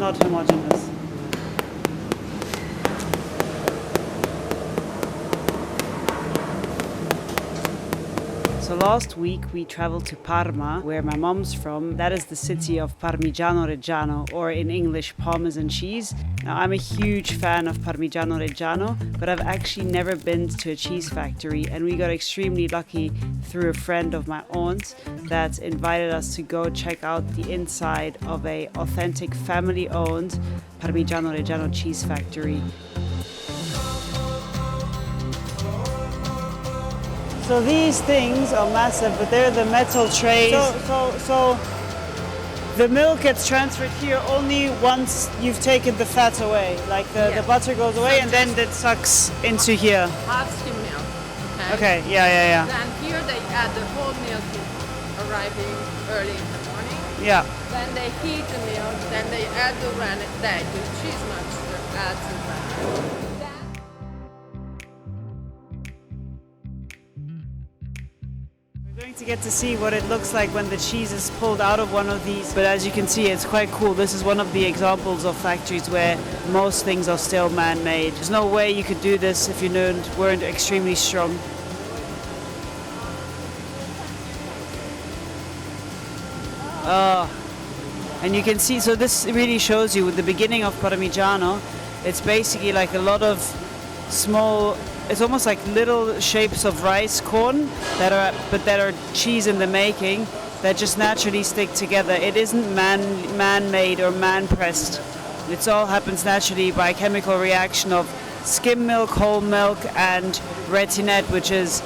not homogeneous. So last week we traveled to Parma, where my mom's from. That is the city of Parmigiano Reggiano, or in English, Parmesan cheese. Now I'm a huge fan of Parmigiano Reggiano, but I've actually never been to a cheese factory, and we got extremely lucky through a friend of my aunt that invited us to go check out the inside of a authentic family-owned Parmigiano Reggiano cheese factory. So these things are massive, but they're the metal trays. So the milk gets transferred here only once you've taken the fat away. Like the butter goes away, and then it sucks into here. Hot skim milk. Okay, yeah. Then here they add the whole milk arriving early in the morning. Yeah. Then they heat the milk, then they add the rennet, the cheese mixture adds the rennet. To get to see what it looks like when the cheese is pulled out of one of these, but as you can see, it's quite cool. This is one of the examples of factories where most things are still man-made. There's no way you could do this if you weren't extremely strong. And you can see, so this really shows you with the beginning of Parmigiano, it's basically like a lot of small, it's almost like little shapes of rice corn that are cheese in the making that just naturally stick together. It isn't man-made or man-pressed. It all happens naturally by chemical reaction of skim milk, whole milk, and retinette, which is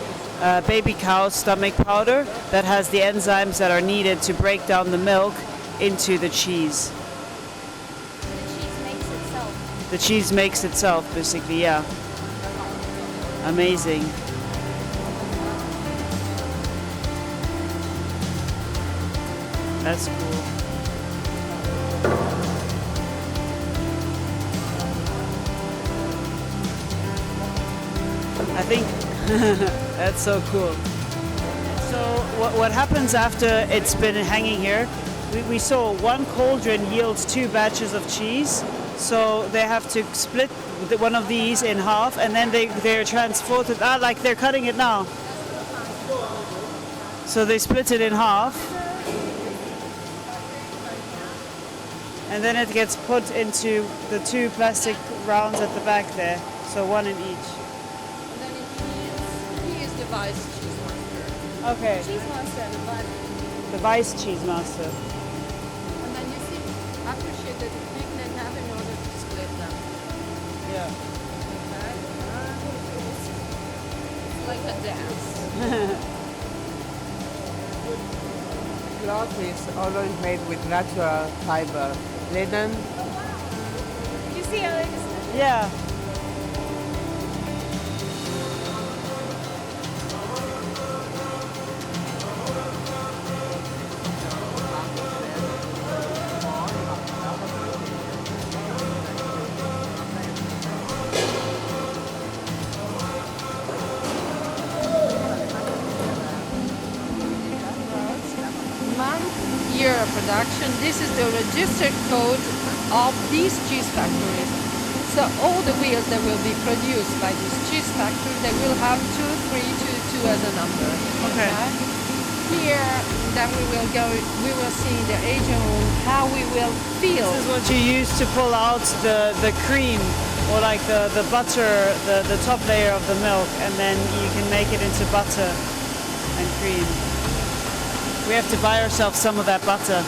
baby cow's stomach powder that has the enzymes that are needed to break down the milk into the cheese. The cheese makes itself, basically, yeah. Amazing. That's cool. I think that's so cool. So what happens after it's been hanging here, we saw one cauldron yields 2 batches of cheese. So they have to split one of these in half, and then they're transported, like they're cutting it now. So they split it in half, and then it gets put into the 2 plastic rounds at the back there, so 1 in each. And then he is the vice cheese master. Okay. Cheese master and the vice. The vice cheese master. And then you see, appreciate the technique they have in order to split them. Yeah. Okay. It's like a dance. Cloth is always made with natural fiber. Linen. Did you see how they just... Yeah. Year of production. This is the registered code of these cheese factories. So all the wheels that will be produced by this cheese factory, they will have 2322 as a number. Okay. Here, then we will see the aging room how we will feel. This is what you use to pull out the cream, or like the butter, the top layer of the milk, and then you can make it into butter and cream. We have to buy ourselves some of that butter.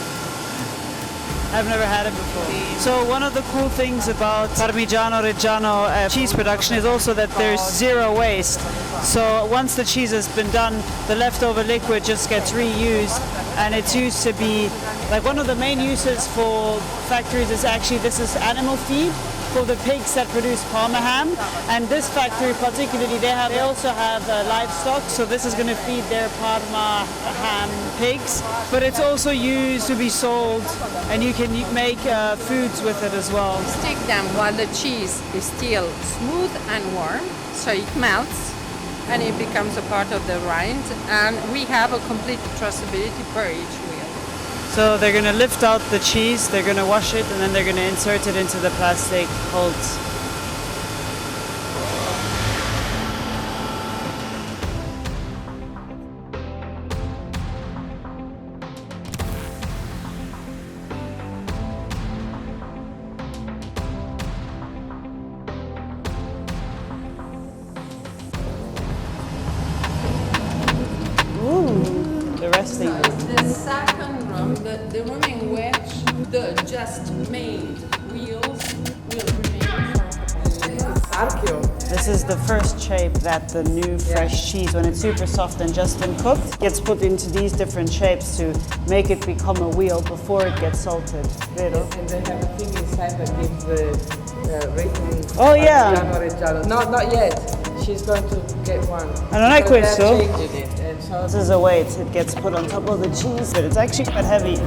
I've never had it before. So one of the cool things about Parmigiano Reggiano cheese production is also that there's zero waste. So once the cheese has been done, the leftover liquid just gets reused, and it's used to be, like, one of the main uses for factories is actually, this is animal feed for the pigs that produce Parma ham, and this factory particularly, they also have livestock, so this is going to feed their Parma ham pigs, but it's also used to be sold, and you can make foods with it as well. Stick them while the cheese is still smooth and warm, so it melts and it becomes a part of the rind, and we have a complete traceability per each wheel. So they're going to lift out the cheese, they're going to wash it, and then they're going to insert it into the plastic holds. The resting So room. the second room, the room in which the just made wheels will remain for a couple of days. Archeo. This is the first shape that the new fresh cheese, when it's super soft and just been cooked, gets put into these different shapes to make it become a wheel before it gets salted. Vero? And they have a thing inside that gives the written Oh, yeah. Parmigiano Reggiano. No, not yet. She's going to get one. I don't like Because queso. they're changing it. And so This is a weight, it gets put on top of the cheese, but it's actually quite heavy.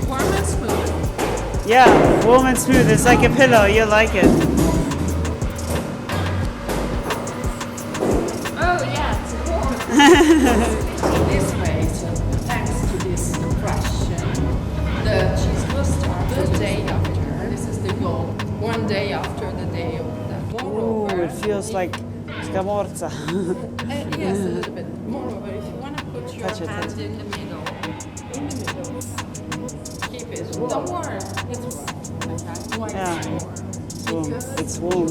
Warm and smooth. Yeah, warm and smooth, it's like a pillow, you'll like it. Oh yeah, it's warm. This way, so thanks to this compression, the cheese will start the day after. This is the goal. One day after the day of that. Ooh, Moreover, it feels like scamorza. yes, a little bit. Moreover, if you want to put your Touch it, hand touch it. in the middle, keep it. Don't worry, it's warm. Okay? Why Yeah. it's warm? Warm. It's warm.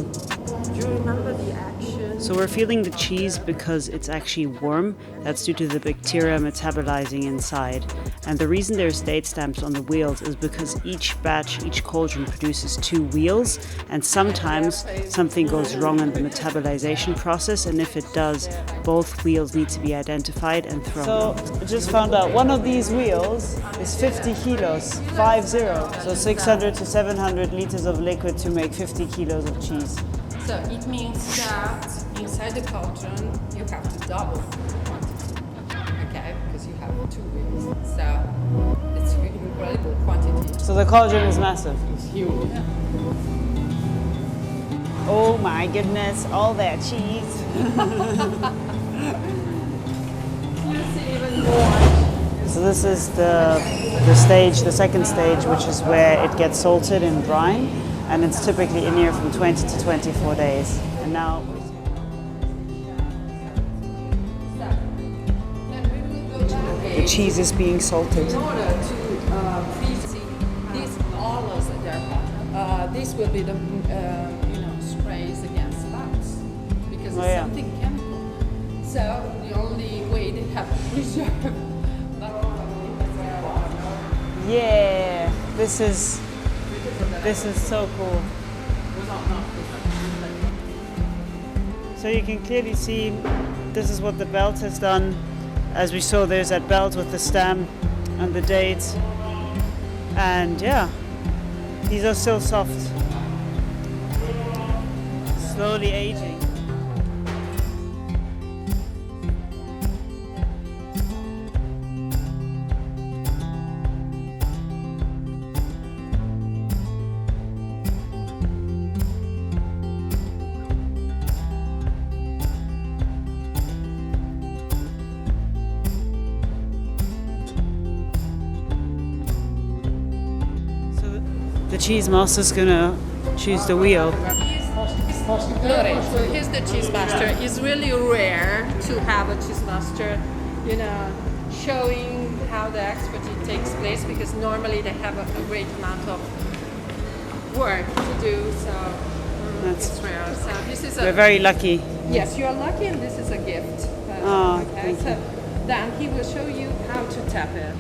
Do you remember the action? So we're feeling the cheese because it's actually warm. That's due to the bacteria metabolizing inside. And the reason there's date stamps on the wheels is because each batch, each cauldron produces 2 wheels, and sometimes something goes wrong in the metabolization process, and if it does, both wheels need to be identified and thrown. So I just found out one of these wheels is 50 kilos, 50. So 600 to 700 liters of liquid to make 50 kilos of cheese. So it means that inside the cauldron you have to double the quantity, okay? Because you have 2 wheels. So it's an incredible quantity. So the cauldron is massive. it's huge. Oh my goodness, all that cheese. You see even more. So this is the stage, the second stage, which is where it gets salted in brine, and it's typically in here from 20 to 24 days. And now, Then we will go back. the cheese is being salted. In order to freeze these olives that they're hot, this will be the sprays against bugs because it's yeah. something chemical. So the only way they have to preserve. Yeah, this is so cool. So you can clearly see this is what the belt has done. As we saw, there's that belt with the stamp and the date. And yeah, these are still soft. Slowly aging. The cheese master's gonna choose the wheel. Lorenzo, he's the cheese master. It's really rare to have a cheese master, showing how the expertise takes place because normally they have a great amount of work to do. So That's- it's rare. So this is We're very lucky. yes, you are lucky, and this is a gift. Oh, okay, so then he will show you how to tap it.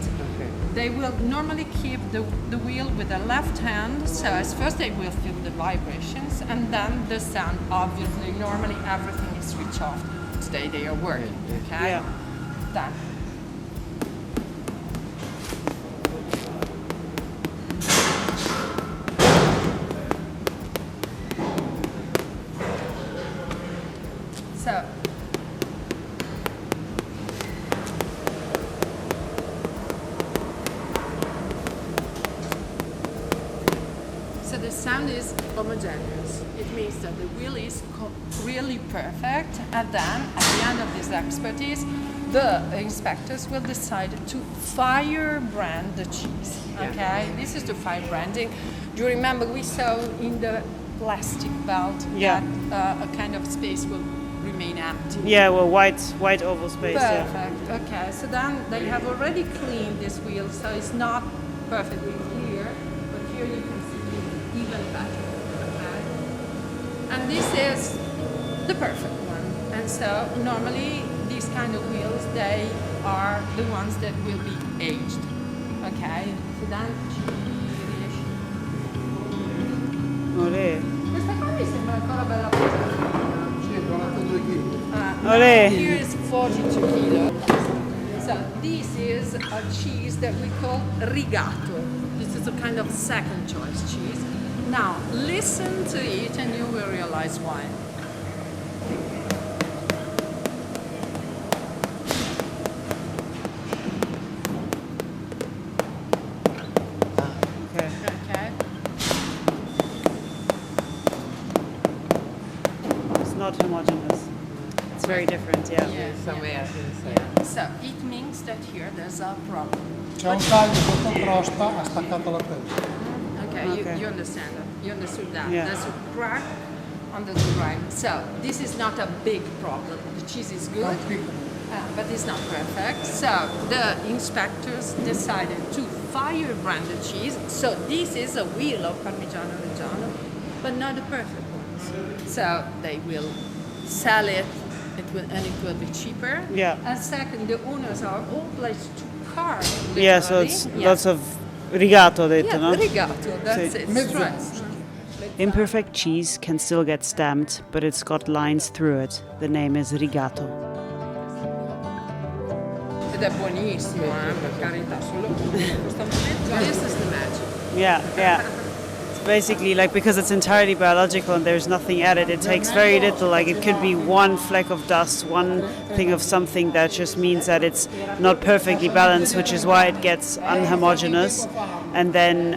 They will normally keep the wheel with the left hand, so as first they will feel the vibrations and then the sound. Obviously, normally everything is switched off. Today they are working, okay? Yeah. Then. So. So the sound is homogeneous. It means that the wheel is really perfect, and then at the end of this expertise, the inspectors will decide to fire brand the cheese. Okay, this is the fire branding. Do you remember we saw in the plastic belt that a kind of space will remain empty? Yeah, well, white oval space. Perfect. Okay, so then they have already cleaned this wheel, so it's not perfectly clear, but here you can see even better. Okay, and this is the perfect one. And so normally these kind of wheels, they are the ones that will be aged. Okay, so then riesci. Olè. Questa qua mi sembra ancora bella pesante. Olè. Here is 42 kilos. So this is a cheese that we call rigato. This is a kind of second choice cheese. Now listen to it and you will realize why. Okay. It's not homogeneous. It's very different, Somewhere. So it means that here there's a problem. C'è un taglio sotto crosta, ha staccato la pelle. Okay. You understand that. You understood that. Yeah. There's a crack under the brine. So this is not a big problem. The cheese is good, but it's not perfect. So the inspectors decided to fire brand the cheese. So this is a wheel of Parmigiano Reggiano, but not the perfect one. So they will sell it. It will be cheaper. Yeah. And second, the owners are obliged to carve. Yeah, so literally. it's lots of rigato, detto, Yeah, no? rigato, that's it. Mezzo. Stress. Imperfect cheese can still get stamped, but it's got lines through it. The name is rigato. Ed è buonissimo, per carità, solo in questo momento. This is the magic. Yeah. It's basically like, because it's entirely biological and there's nothing added, it takes very little. Like, it could be one fleck of dust, one thing of something that just means that it's not perfectly balanced, which is why it gets unhomogeneous. And then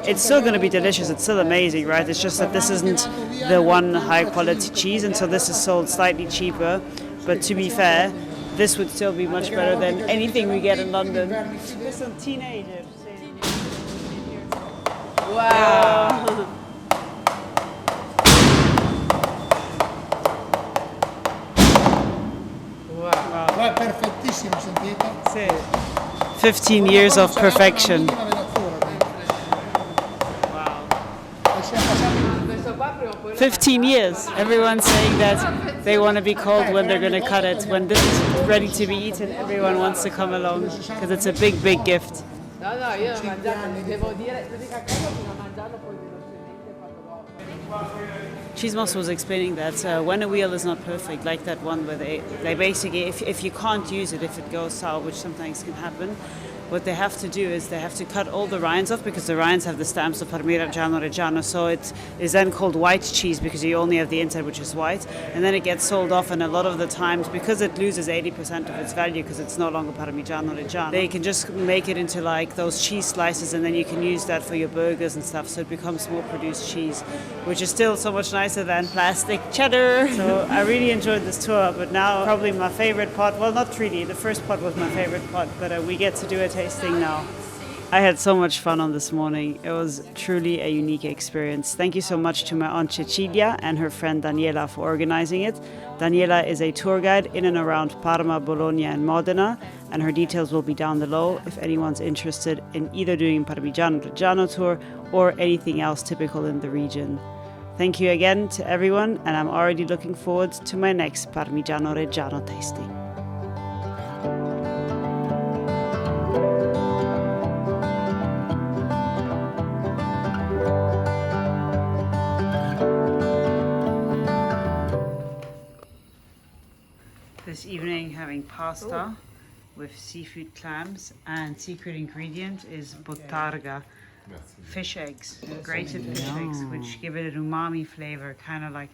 it's still going to be delicious. It's still amazing, right? It's just that this isn't the one high quality cheese, and so this is sold slightly cheaper. But to be fair, this would still be much better than anything we get in London. There's some teenagers. Wow! È perfettissimo, sentite? 15 years of perfection. Wow. 15 years. Everyone's saying that they want to be cold when they're going to cut it. When this is ready to be eaten, everyone wants to come along because it's a big, big gift. No, io l'ho mangiato, devo dire, l'unica cosa fino a mangiarlo poi velocemente quando l'ho... Cheesemaster was explaining that when a wheel is not perfect, like that one where they basically, if you can't use it, if it goes sour, which sometimes can happen, what they have to do is they have to cut all the rinds off, because the rinds have the stamps of Parmigiano Reggiano, so it is then called white cheese because you only have the inside, which is white, and then it gets sold off. And a lot of the times, because it loses 80% of its value because it's no longer Parmigiano Reggiano, they can just make it into like those cheese slices, and then you can use that for your burgers and stuff, so it becomes more produced cheese, which is still so much nicer than plastic cheddar. So I really enjoyed this tour, but now probably my favorite part, well, not really, the first part was my favorite part, but we get to do a tasting now. I had so much fun on this morning. It was truly a unique experience. Thank you so much to my aunt Cecilia and her friend Daniela for organizing it. Daniela is a tour guide in and around Parma, Bologna and Modena, and her details will be down below if anyone's interested in either doing Parmigiano Reggiano tour or anything else typical in the region. Thank you again to everyone, and I'm already looking forward to my next Parmigiano Reggiano tasting. This evening having pasta with seafood clams, and secret ingredient is bottarga, fish eggs, grated fish eggs, which give it an umami flavor, kind of like